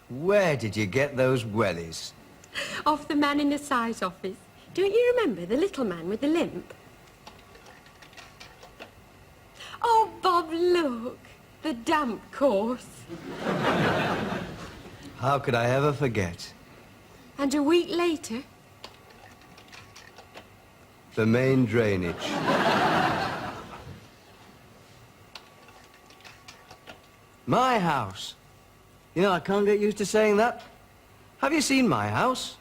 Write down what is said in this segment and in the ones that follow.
Where did you get those wellies? Off the man in the size office. Don't you remember the little man with the limp? Oh, Bob, look. The damp course. How could I ever forget? And a week later... the main drainage. My house. You know, I can't get used to saying that. Have you seen my house?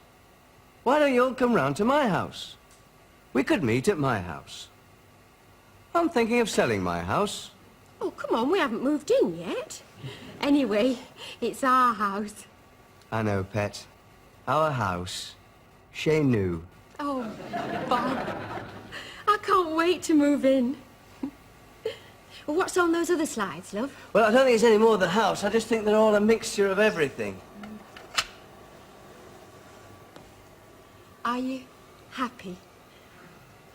Why don't you all come round to my house? We could meet at my house. I'm thinking of selling my house. Oh, come on, we haven't moved in yet. Anyway, it's our house. I know, Pet. Our house. Chez nous. Oh, Bob. I can't wait to move in. Well, what's on those other slides, love? Well, I don't think it's any more the house. I just think they're all a mixture of everything. Are you happy?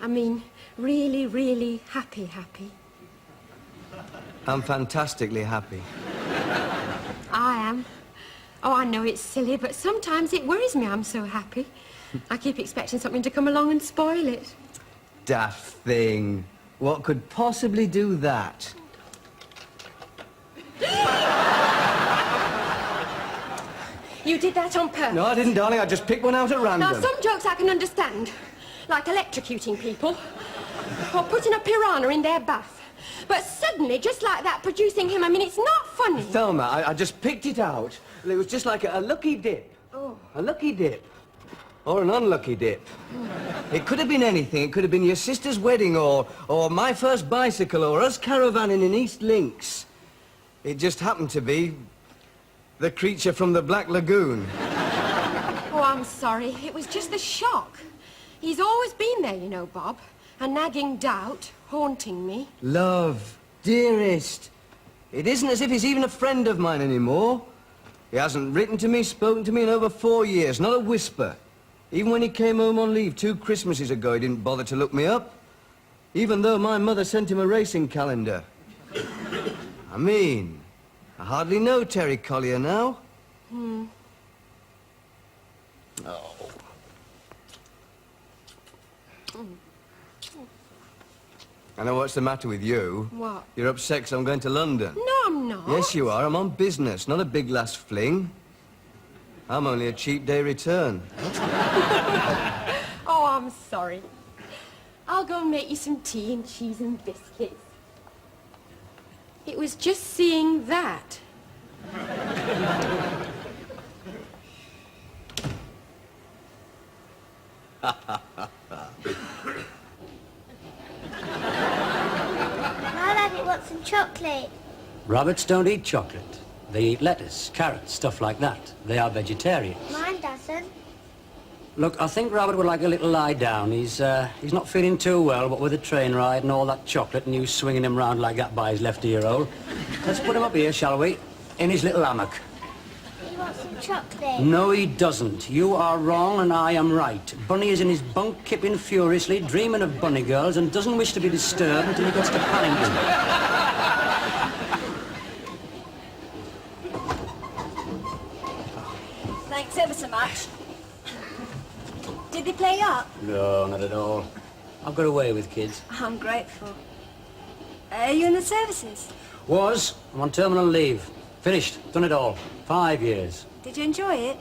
I mean, really, really happy? I'm fantastically happy. I am. Oh, I know it's silly, but sometimes it worries me I'm so happy. I keep expecting something to come along and spoil it. Daft thing. What could possibly do that? You did that on purpose? No, I didn't, darling. I just picked one out at random. Now, some jokes I can understand, like electrocuting people, or putting a piranha in their bath. But suddenly, just like that, producing him, I mean, it's not funny. Thelma, I just picked it out. It was just like a lucky dip. Oh. A lucky dip. Or an unlucky dip. It could have been anything. It could have been your sister's wedding, or my first bicycle, or us caravanning in East Links. It just happened to be the creature from the Black Lagoon. Oh, I'm sorry. It was just the shock. He's always been there, you know, Bob. A nagging doubt haunting me. Love, dearest. It isn't as if he's even a friend of mine anymore. He hasn't written to me, spoken to me in over 4 years, not a whisper. Even when he came home on leave 2 Christmases ago, he didn't bother to look me up. Even though my mother sent him a racing calendar. I mean, I hardly know Terry Collier now. Oh. I know what's the matter with you. What? You're upset 'cause I'm going to London. No, I'm not. Yes, you are. I'm on business, not a big last fling. I'm only a cheap day return. Oh, I'm sorry. I'll go and make you some tea and cheese and biscuits. It was just seeing that. My Daddy wants some chocolate. Rabbits don't eat chocolate. They eat lettuce, carrots, stuff like that. They are vegetarians. Mine doesn't. Look, I think Rabbit would like a little lie down. He's not feeling too well, but with the train ride and all that chocolate and you swinging him round like that by his left ear hole. Let's put him up here, shall we? In his little hammock. He wants some chocolate. No, he doesn't. You are wrong and I am right. Bunny is in his bunk, kipping furiously, dreaming of bunny girls and doesn't wish to be disturbed until he gets to Paddington. Thanks ever so much. Did they play up? No, not at all. I've got away with kids. I'm grateful. Are you in the services? Was. I'm on terminal leave. Finished. Done it all. 5 years. Did you enjoy it?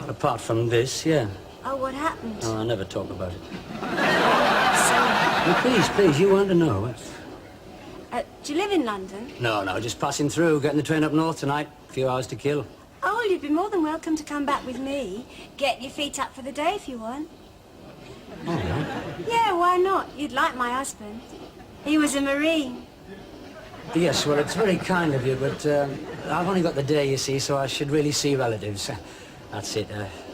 Apart from this, yeah. Oh, what happened? Oh, I never talk about it. So, Well, please, you want to know. do you live in London? No, just passing through, getting the train up north tonight. A few hours to kill. Oh, you'd be more than welcome to come back with me. Get your feet up for the day if you want. Oh, yeah? Yeah, why not? You'd like my husband. He was a Marine. Yes, well, it's very kind of you, but I've only got the day, you see, so I should really see relatives. That's it.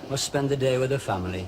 Must spend the day with the family.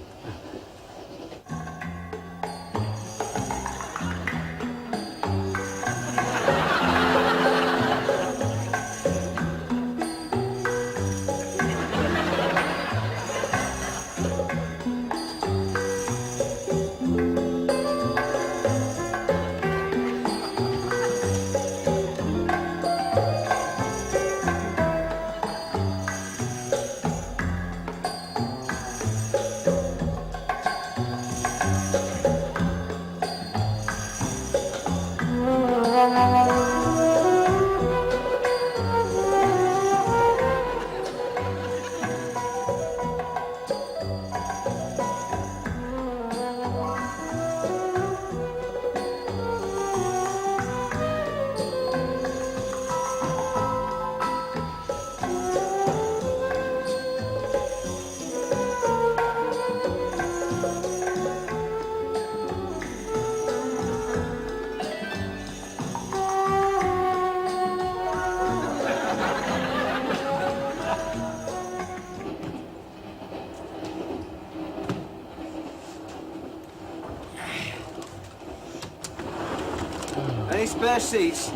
Any spare seats?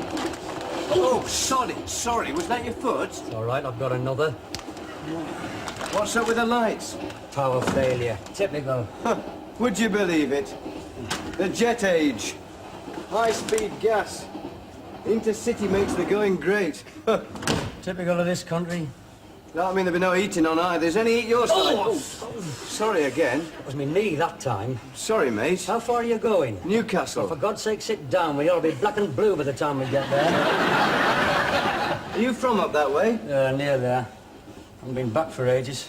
Oh, sorry. Was that your foot? It's all right, I've got another. What's up with the lights? Power failure. Typical. Would you believe it? The jet age. High-speed gas. Intercity makes the going great. Typical of this country. That mean there'll be no eating on either. Is any eat your side? Oh, sorry again. That was me knee that time. Sorry, mate. How far are you going? Newcastle. For God's sake, sit down. We ought to be black and blue by the time we get there. Are you from up that way? Near there. Haven't been back for ages.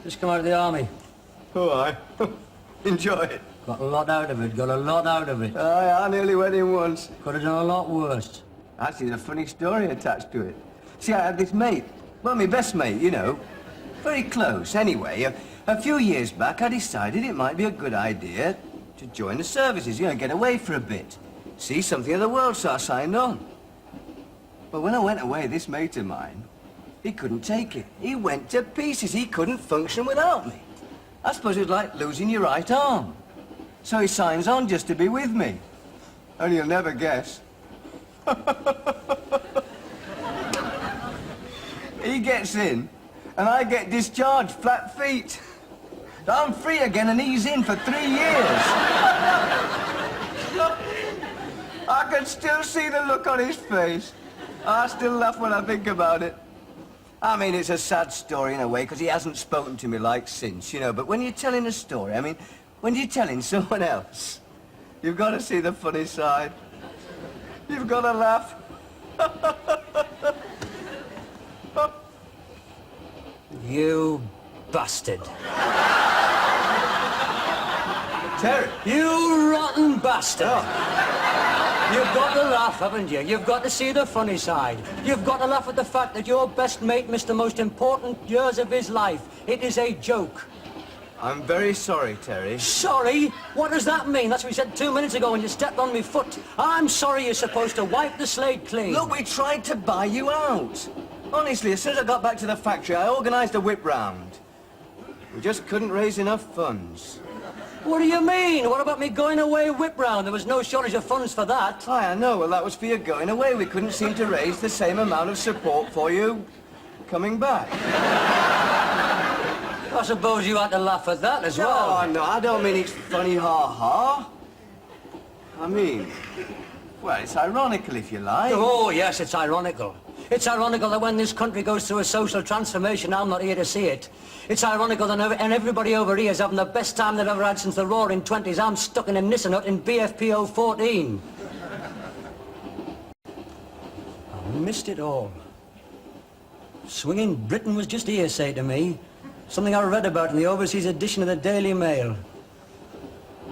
Just come out of the army. Oh, aye. Enjoy it. Got a lot out of it, got a lot out of it. Aye, I nearly went in once. Could have done a lot worse. Actually, there's a funny story attached to it. See, I had this mate. Well, my best mate, you know. Very close, anyway. A few years back, I decided it might be a good idea to join the services, you know, get away for a bit. See something of the world, so I signed on. But when I went away, this mate of mine, he couldn't take it. He went to pieces. He couldn't function without me. I suppose it was like losing your right arm. So he signs on just to be with me. Only you'll never guess. He gets in, and I get discharged flat feet. I'm free again, and he's in for 3 years. I can still see the look on his face. I still laugh when I think about it. I mean, it's a sad story in a way, because he hasn't spoken to me like since, you know. But when you're telling a story, I mean, when you're telling someone else, you've got to see the funny side. You've got to laugh. You bastard. Terry. You rotten bastard. Oh. You've got to laugh, haven't you? You've got to see the funny side. You've got to laugh at the fact that your best mate missed the most important years of his life. It is a joke. I'm very sorry, Terry. Sorry? What does that mean? That's what you said 2 minutes ago when you stepped on my foot. I'm sorry you're supposed to wipe the slate clean. Look, we tried to buy you out. Honestly, as soon as I got back to the factory, I organised a whip round. We just couldn't raise enough funds. What do you mean? What about me going away whip round? There was no shortage of funds for that. Aye, I know. Well, that was for you going away. We couldn't seem to raise the same amount of support for you coming back. I suppose you had to laugh at that as well. No, I don't mean it's funny, ha-ha. I mean, well, it's ironical, if you like. Oh, yes, it's ironical. It's ironical that when this country goes through a social transformation, I'm not here to see it. It's ironical that and everybody over here is having the best time they've ever had since the Roaring Twenties. I'm stuck in a Nissan hut in BFPO 14. I missed it all. Swinging Britain was just hearsay to me. Something I read about in the overseas edition of the Daily Mail.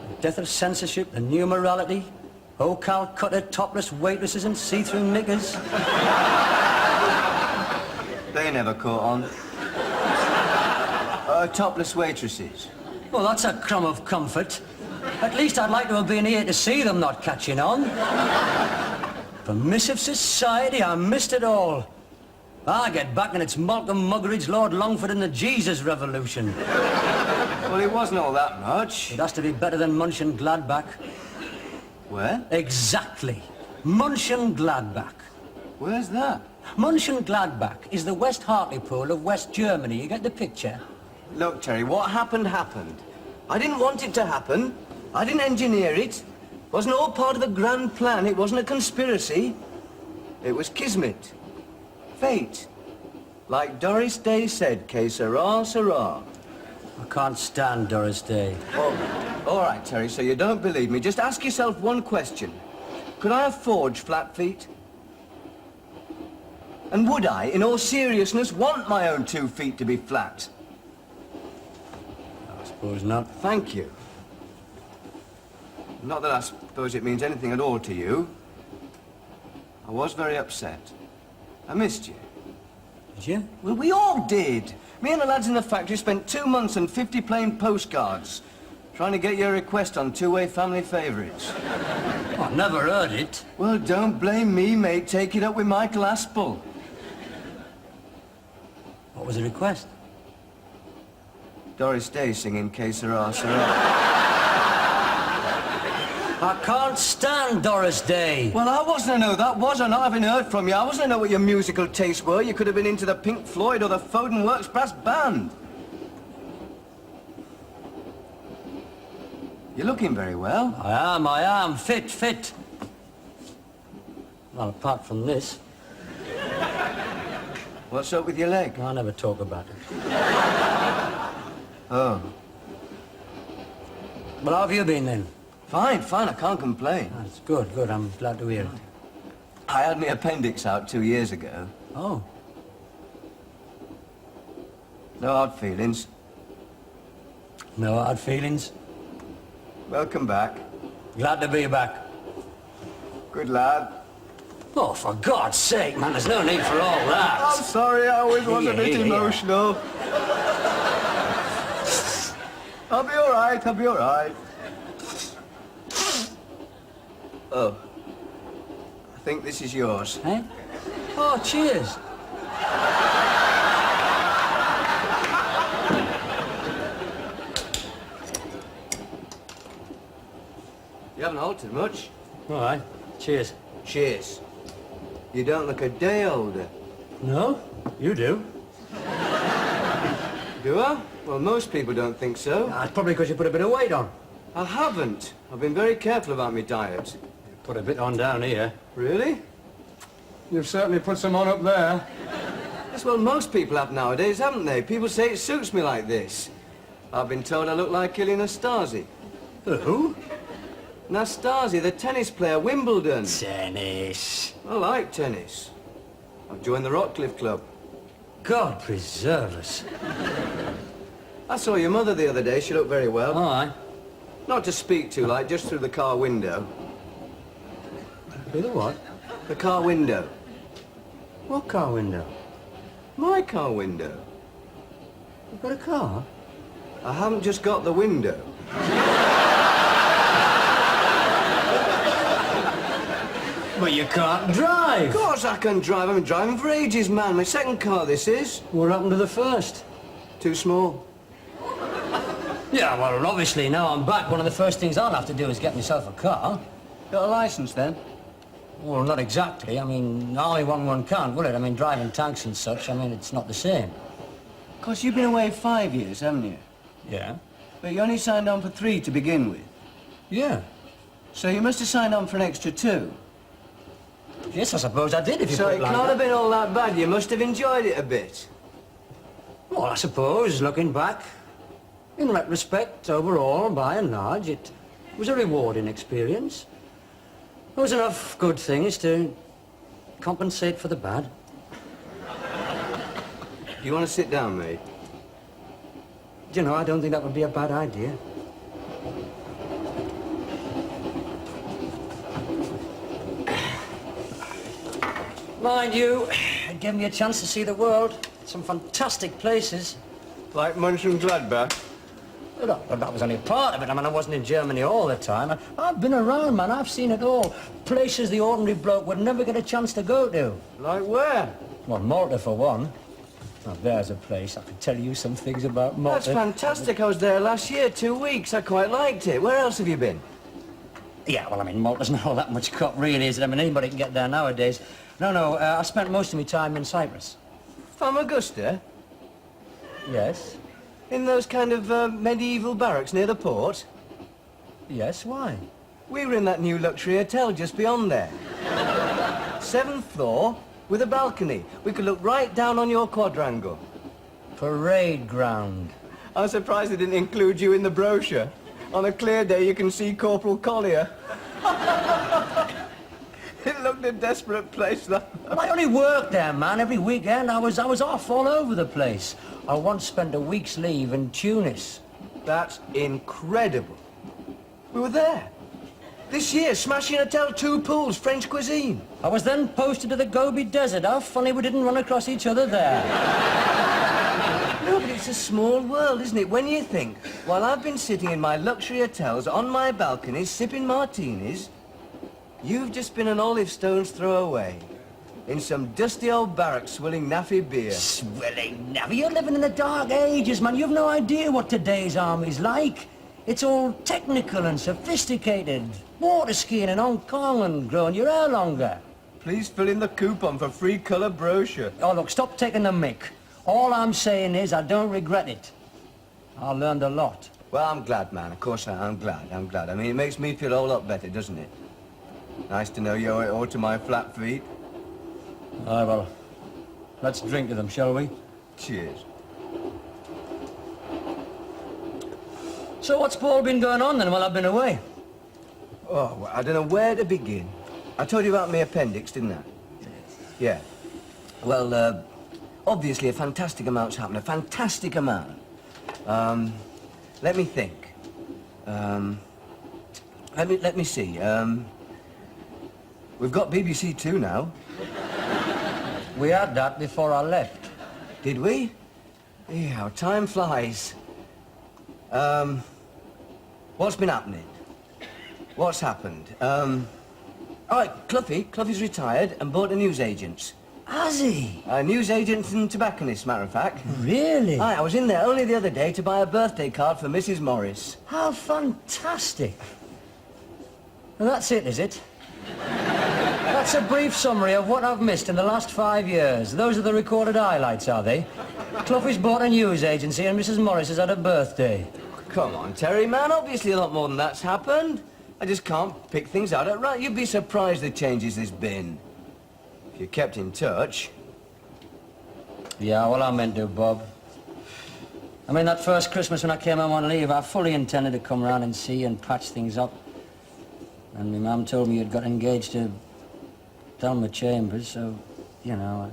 The death of censorship, the new morality, oh, Calcutta topless waitresses and see-through knickers. They never caught on. Topless waitresses. Well, that's a crumb of comfort. At least I'd like to have been here to see them not catching on. Permissive society, I missed it all. I get back and it's Malcolm Muggeridge, Lord Longford and the Jesus Revolution. Well, it wasn't all that much. It has to be better than Munchen Gladbach. Where? Exactly. Munchen Gladbach. Where's that? Munchen Gladbach is the West Hartlepool of West Germany. You get the picture? Look, Terry, what happened, happened. I didn't want it to happen. I didn't engineer it. Wasn't all part of a grand plan. It wasn't a conspiracy. It was kismet. Fate. Like Doris Day said, que sera, sera. I can't stand Doris Day. Oh, all right, Terry, so you don't believe me. Just ask yourself one question. Could I have forged flat feet? And would I, in all seriousness, want my own 2 feet to be flat? I suppose not. Thank you. Not that I suppose it means anything at all to you. I was very upset. I missed you. Did you? Well, we all did. Me and the lads in the factory spent 2 months and 50 plain postcards trying to get your request on two-way family favourites. Oh, I never heard it. Well, don't blame me, mate. Take it up with Michael Aspel. What was the request? Doris Day singing Que Sera, Sera. I can't stand Doris Day. Well, I wasn't to know that, was I? Not having heard from you. I wasn't to know what your musical tastes were. You could have been into the Pink Floyd or the Foden Works Brass Band. You're looking very well. I am. Fit. Well, apart from this, What's up with your leg? I never talk about it. Oh. Well, how have you been then? Fine, I can't complain. That's good. I'm glad to hear it. I had my appendix out 2 years ago. Oh, No hard feelings. no hard feelings. Welcome back. Glad to be back. Good lad. Oh, for God's sake, man, there's no need for all that. I'm sorry, I always was a bit Here. emotional. I'll be all right. Oh. I think this is yours. Eh? Oh, cheers. You haven't altered much. All right, cheers. Cheers. You don't look a day older. No? You do. Do I? Well, most people don't think so. That's probably because you put a bit of weight on. I haven't. I've been very careful about my diet. Put a bit on down here. Really? You've certainly put some on up there. Yes, well, most people have nowadays, haven't they? People say it suits me like this. I've been told I look like Ilya Nastasi. Who? Nastasi, the tennis player, Wimbledon. Tennis. I like tennis. I've joined the Rockcliffe Club. God preserve us. I saw your mother the other day. She looked very well. All right. Not to speak to, like, just through the car window. Through the what? The car window. What car window? My car window. You've got a car? I haven't just got the window. But you can't drive. Of course I can drive. I've been driving for ages, man. My second car, this is. What happened to the first? Too small. Yeah, well, obviously, now I'm back, one of the first things I'll have to do is get myself a car. Got a license, then? Well, not exactly. I mean, only one can't, will it? I mean, driving tanks and such, I mean, it's not the same. Of course, you've been away 5 years, haven't you? Yeah? But you only signed on for 3 to begin with. Yeah. So you must have signed on for an extra 2. Yes, I suppose I did, if you So put it it like can't that. have been all that bad. You must have enjoyed it a bit. Well, I suppose, looking back, in retrospect, overall, by and large, it was a rewarding experience. There was enough good things to compensate for the bad. Do you want to sit down, mate? Do you know, I don't think that would be a bad idea. Mind you, it gave me a chance to see the world. Some fantastic places. Like Mönchengladbach? But that was only part of it. I mean, I wasn't in Germany all the time. I've been around, man. I've seen it all. Places the ordinary bloke would never get a chance to go to. Like where? Well, Malta, for one. Now, there's a place. I could tell you some things about Malta. That's fantastic. I was there last year, 2 weeks. I quite liked it. Where else have you been? Yeah, well, I mean, Malta's not all that much cut, really, is it? I mean, anybody can get there nowadays. No, I spent most of my time in Cyprus. Famagusta? Yes? In those kind of medieval barracks near the port? Yes, why? We were in that new luxury hotel just beyond there. 7th floor with a balcony. We could look right down on your quadrangle. Parade ground. I'm surprised they didn't include you in the brochure. On a clear day, you can see Corporal Collier. It looked a desperate place, that. Well, I only worked there, man. Every weekend I was off all over the place. I once spent a week's leave in Tunis. That's incredible. We were there. This year, smashing hotel, 2 pools, French cuisine. I was then posted to the Gobi Desert. How funny we didn't run across each other there. No, but it's a small world, isn't it? When you think, while I've been sitting in my luxury hotels on my balconies, sipping martinis, you've just been an olive stone's throw away. In some dusty old barracks swilling naffy beer. Swilling naffy. You're living in the dark ages, man. You've no idea what today's army's like. It's all technical and sophisticated. Water skiing in Hong Kong and growing your hair longer. Please fill in the coupon for free colour brochure. Oh, look, stop taking the mick. All I'm saying is I don't regret it. I learned a lot. Well, I'm glad, man. Of course I'm glad. I mean, it makes me feel a whole lot better, doesn't it? Nice to know you owe it all to my flat feet. Aye, well, let's drink to them, shall we? Cheers. So what's Paul been going on then while I've been away? Oh, well, I don't know where to begin. I told you about my appendix, didn't I? Yeah. Well, obviously a fantastic amount's happened. A fantastic amount. Let me think. Let me see. We've got BBC Two now. We had that before I left. Did we? Yeah, how time flies. What's been happening? What's happened? All right, Cluffy's retired and bought a newsagent's. Has he? A newsagent and tobacconist, matter of fact. Really? Aye, I was in there only the other day to buy a birthday card for Mrs. Morris. How fantastic. Well, that's it, is it? That's a brief summary of what I've missed in the last 5 years. Those are the recorded highlights, are they? Cluffy's bought a news agency and Mrs. Morris has had a birthday. Come on, Terry, man. Obviously a lot more than that's happened. I just can't pick things out at random. You'd be surprised the changes there's been. If you kept in touch. Yeah, well, I meant to, Bob. I mean, that first Christmas when I came home on leave, I fully intended to come round and see and patch things up. And my mum told me you'd got engaged to Thelma Chambers, so, you know...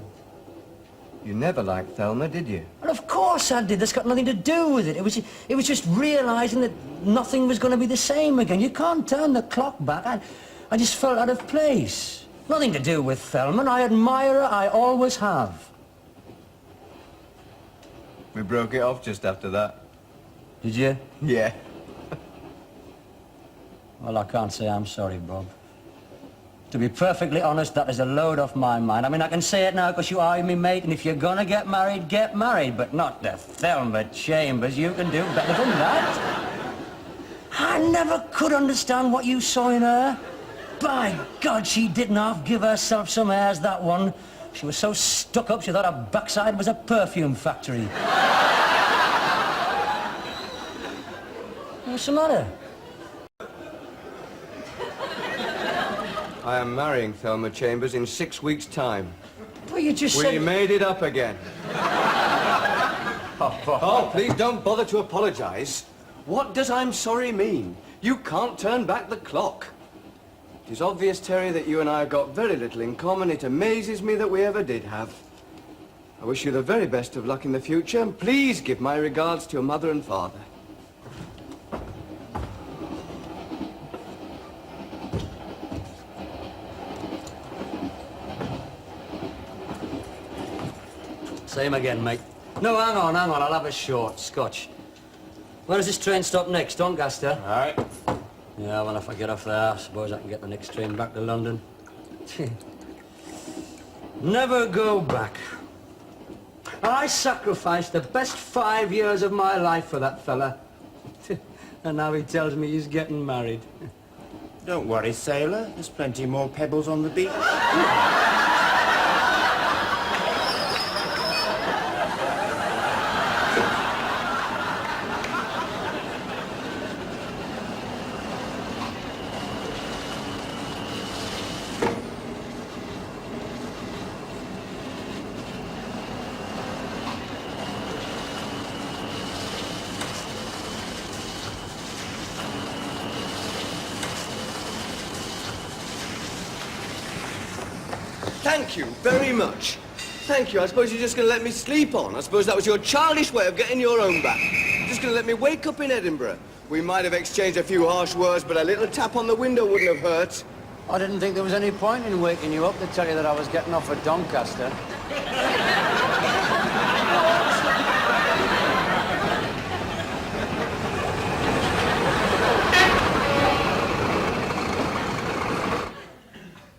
You never liked Thelma, did you? Well, of course I did. That's got nothing to do with it. It was just realising that nothing was going to be the same again. You can't turn the clock back. I just felt out of place. Nothing to do with Thelma. I admire her. I always have. We broke it off just after that. Did you? Yeah. Well, I can't say I'm sorry, Bob. To be perfectly honest, that is a load off my mind. I mean, I can say it now because you are me mate, and if you're gonna get married, but not to Thelma Chambers. You can do better than that. I never could understand what you saw in her. By God, she didn't half give herself some airs, that one. She was so stuck up, she thought her backside was a perfume factory. What's the matter? I am marrying Thelma Chambers in 6 weeks' time. Well, you just said... We made it up again. Oh, please don't bother to apologise. What does I'm sorry mean? You can't turn back the clock. It is obvious, Terry, that you and I have got very little in common. It amazes me that we ever did have. I wish you the very best of luck in the future, and please give my regards to your mother and father. Same again, mate. No, hang on, I'll have a short scotch. Where does this train stop next? Doncaster? All right. Yeah, well, if I get off there, I suppose I can get the next train back to London. Never go back. I sacrificed the best 5 years of my life for that fella. And now he tells me he's getting married. Don't worry, sailor. There's plenty more pebbles on the beach. Thank you very much. Thank you. I suppose you're just going to let me sleep on. I suppose that was your childish way of getting your own back. You're just going to let me wake up in Edinburgh. We might have exchanged a few harsh words, but a little tap on the window wouldn't have hurt. I didn't think there was any point in waking you up to tell you that I was getting off at Doncaster.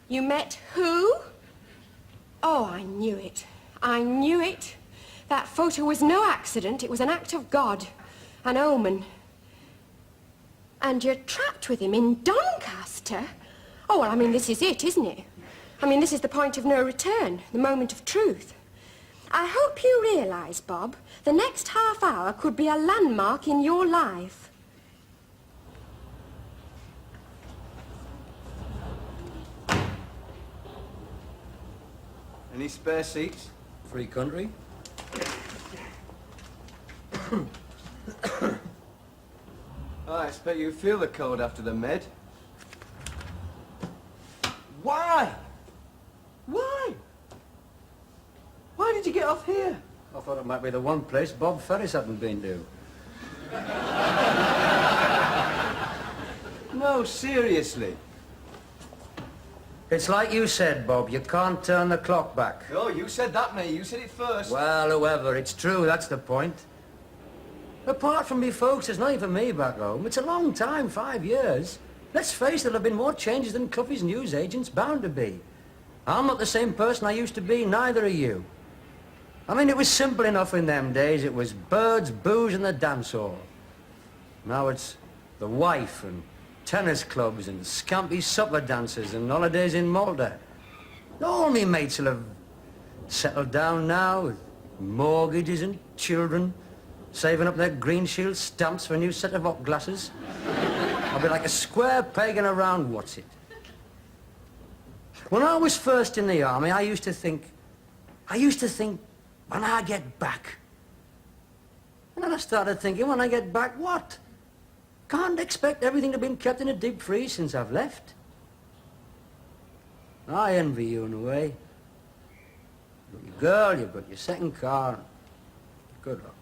You met who? Oh, I knew it. I knew it. That photo was no accident. It was an act of God. An omen. And you're trapped with him in Doncaster? Oh, well, I mean, this is it, isn't it? I mean, this is the point of no return, the moment of truth. I hope you realise, Bob, the next half hour could be a landmark in your life. Any spare seats? Free country. I expect you feel the cold after the med. Why? Why? Why did you get off here? I thought it might be the one place Bob Ferris hadn't been to. No, seriously. It's like you said, Bob, you can't turn the clock back. Oh, you said that, mate. You said it first. Well, whoever, it's true, that's the point. Apart from me folks, there's nothing for me back home. It's a long time, 5 years. Let's face it, there'll have been more changes than Cluffy's newsagent's bound to be. I'm not the same person I used to be, neither are you. I mean, it was simple enough in them days. It was birds, booze and the dance hall. Now it's the wife and tennis clubs and scampy supper dances and holidays in Malta. All me mates will have settled down now with mortgages and children, saving up their Green Shield stamps for a new set of hot glasses. I'll be like a square peg in a round what's-it. When I was first in the army, I used to think, when I get back. And then I started thinking, when I get back, what? Can't expect everything to have been kept in a deep freeze since I've left. I envy you in a way. You've got your girl, you've got your second car. Good luck.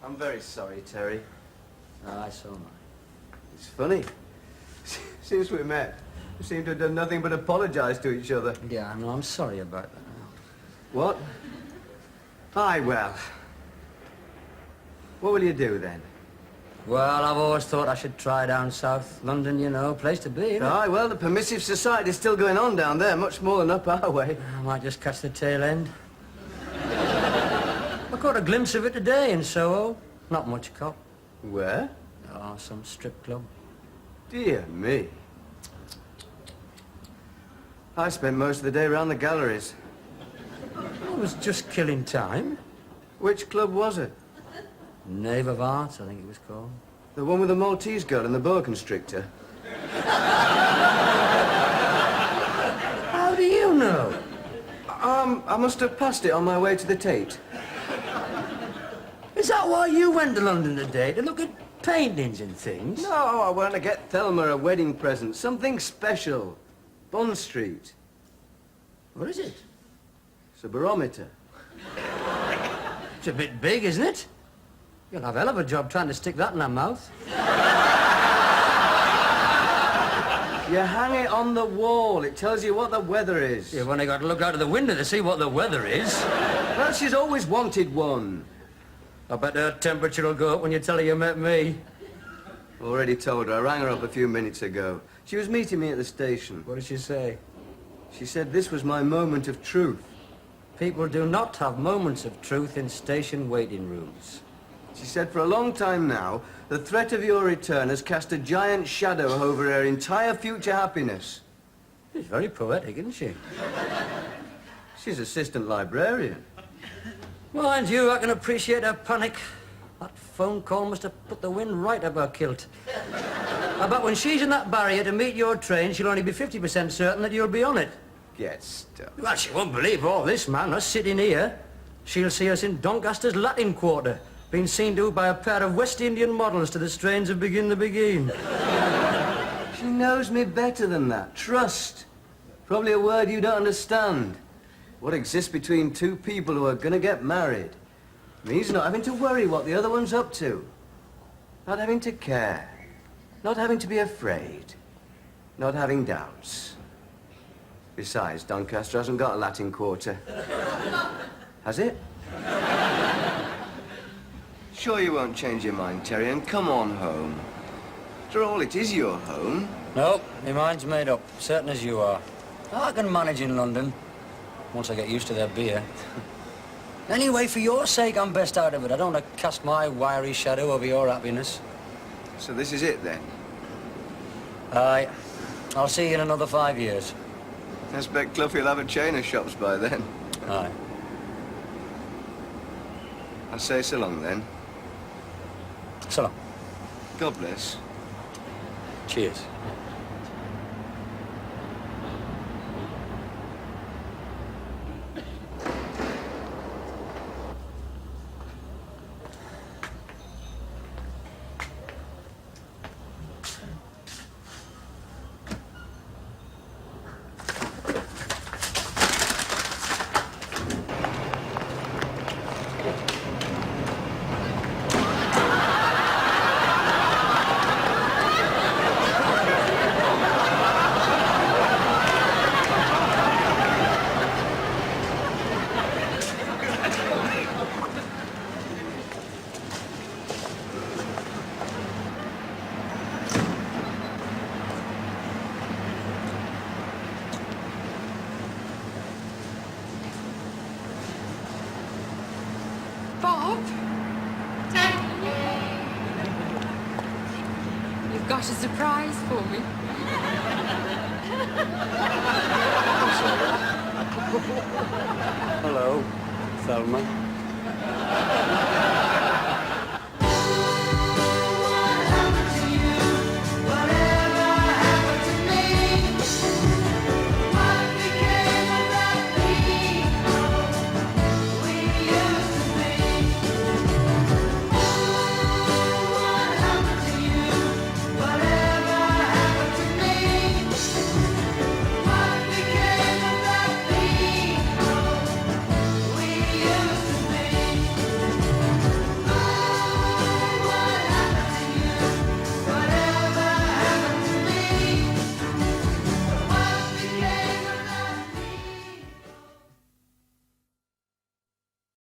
I'm very sorry, Terry. Aye, so am I. It's funny. Since we met, we seem to have done nothing but apologise to each other. Yeah, no, I'm sorry about that. What? Aye, well. What will you do then? Well, I've always thought I should try down south. London, you know, place to be, isn't it? Aye, well, the permissive society's still going on down there, much more than up our way. I might just catch the tail end. I caught a glimpse of it today in Soho. Not much cop. Where? Oh, some strip club. Dear me. I spent most of the day around the galleries. I was just killing time. Which club was it? Knave of Arts, I think it was called. The one with the Maltese girl and the boa constrictor? How do you know? I must have passed it on my way to the Tate. Is that why you went to London today, to look at paintings and things? No, I want to get Thelma a wedding present. Something special. Bond Street. What is it? It's a barometer. It's a bit big, isn't it? You'll have a hell of a job trying to stick that in her mouth. You hang it on the wall. It tells you what the weather is. You've only got to look out of the window to see what the weather is. Well, she's always wanted one. I bet her temperature will go up when you tell her you met me. Already told her. I rang her up a few minutes ago. She was meeting me at the station. What did she say? She said this was my moment of truth. People do not have moments of truth in station waiting rooms. She said for a long time now, the threat of your return has cast a giant shadow over her entire future happiness. She's very poetic, isn't she? She's assistant librarian. Mind you, I can appreciate her panic. That phone call must have put the wind right up her kilt. I bet when she's in that barrier to meet your train, she'll only be 50% certain that you'll be on it. Get stuck. Well, she won't believe all this, man. Us sitting here. She'll see us in Doncaster's Latin Quarter, being seen to by a pair of West Indian models to the strains of Begin the Begin. She knows me better than that. Trust. Probably a word you don't understand. What exists between two people who are going to get married means not having to worry what the other one's up to. Not having to care. Not having to be afraid. Not having doubts. Besides, Doncaster hasn't got a Latin Quarter. Has it? Sure you won't change your mind, Terry, and come on home. After all, it is your home. No, my mind's made up, certain as you are. I can manage in London, once I get used to their beer. Anyway, for your sake, I'm best out of it. I don't want to cast my wiry shadow over your happiness. So this is it, then? Aye. I'll see you in another 5 years. I expect Cloughie will have a chain of shops by then. Aye. I'll say so long, then. So long. God bless. Cheers. Bob? You've got a surprise for me. Hello, Thelma.